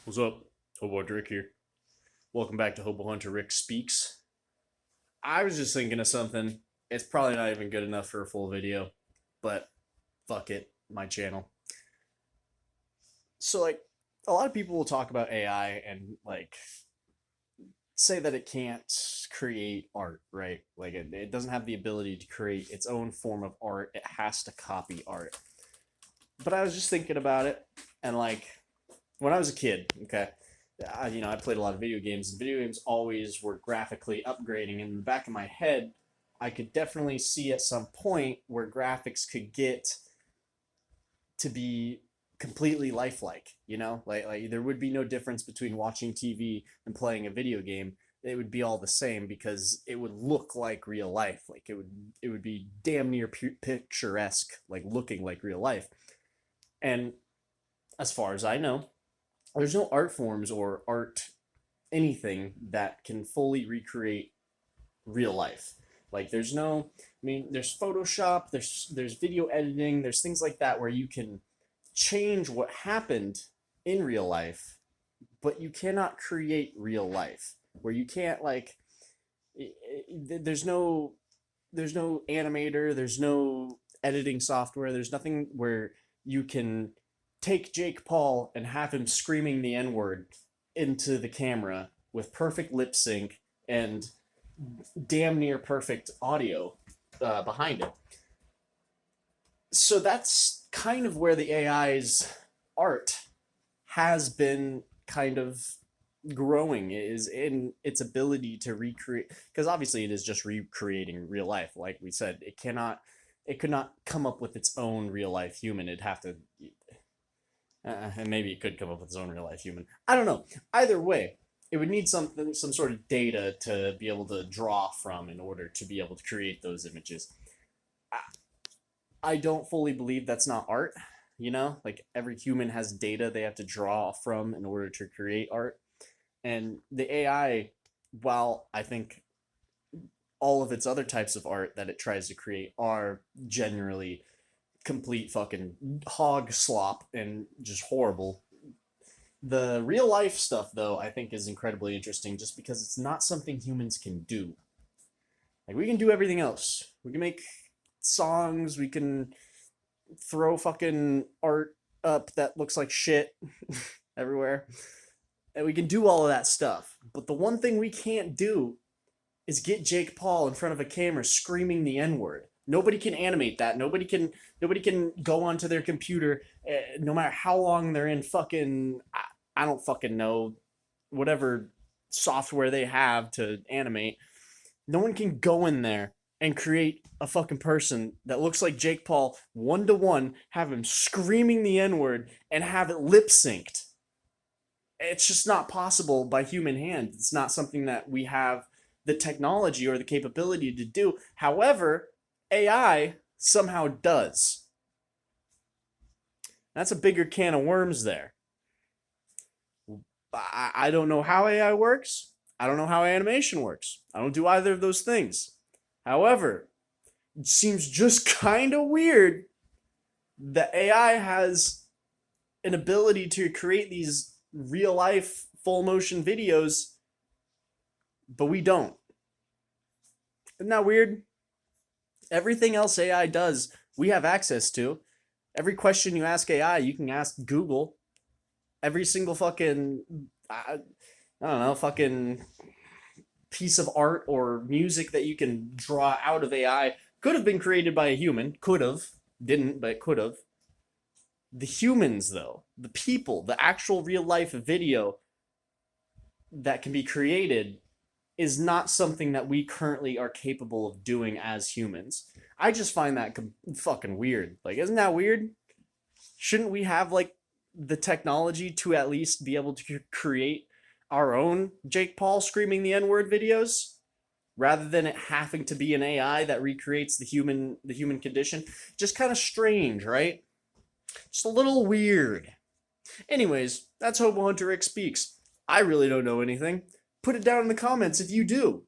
What's up? HoboHunterRik here. Welcome back to HoboHunterRik Speaks. I was just thinking of something. It's probably not even good enough for a full video, but fuck it, my channel. So, a lot of people will talk about AI and, say that it can't create art, right? It doesn't have the ability to create its own form of art, it has to copy art. But I was just thinking about it, and, when I was a kid, okay, I played a lot of video games, and video games always were graphically upgrading. And in the back of my head, I could definitely see at some point where graphics could get to be completely lifelike. Like there would be no difference between watching TV and playing a video game. It would be all the same because it would look like real life. Like it would be damn near picturesque, like looking like real life. And as far as I know, there's no art forms or art anything that can fully recreate real life. Like there's Photoshop, there's video editing, there's things like that where you can change what happened in real life, but you cannot create real life. Where you can't there's no animator, there's no editing software, there's nothing where you can take Jake Paul and have him screaming the N-word into the camera with perfect lip sync and damn near perfect audio behind it. So that's kind of where the AI's art has been kind of growing, is in its ability to recreate, because obviously it is just recreating real life. Like we said, it could not come up with its own real life human. It'd have to and maybe it could come up with its own real life human. I don't know. Either way, it would need some sort of data to be able to draw from in order to be able to create those images. I don't fully believe that's not art. Like every human has data they have to draw from in order to create art. And the AI, while I think all of its other types of art that it tries to create are generally complete fucking hog slop and just horrible. The real life stuff, though, I think is incredibly interesting just because it's not something humans can do. Like, we can do everything else. We can make songs, we can throw fucking art up that looks like shit everywhere. And we can do all of that stuff. But the one thing we can't do is get Jake Paul in front of a camera screaming the N-word. Nobody can animate that. Nobody can go onto their computer, no matter how long they're in fucking, I don't fucking know, whatever software they have to animate. No one can go in there and create a fucking person that looks like Jake Paul 1-to-1, have him screaming the N-word, and have it lip synced. It's just not possible by human hand. It's not something that we have the technology or the capability to do. However, AI somehow does. That's a bigger can of worms there. I don't know how AI works. I don't know how animation works. I don't do either of those things. However, it seems just kind of weird that AI has an ability to create these real life full motion videos, but we don't. Isn't that weird? Everything else AI does, we have access to. Every question you ask AI, you can ask Google. Every single fucking, I don't know, fucking piece of art or music that you can draw out of AI could have been created by a human. Could have. Didn't, but could have. The humans, though, the people, the actual real life video that can be created is not something that we currently are capable of doing as humans. I just find that fucking weird. Like, isn't that weird? Shouldn't we have, the technology to at least be able to create our own Jake Paul screaming the N-word videos? Rather than it having to be an AI that recreates the human condition? Just kind of strange, right? Just a little weird. Anyways, that's HoboHunterRik Speaks. I really don't know anything. Put it down in the comments if you do.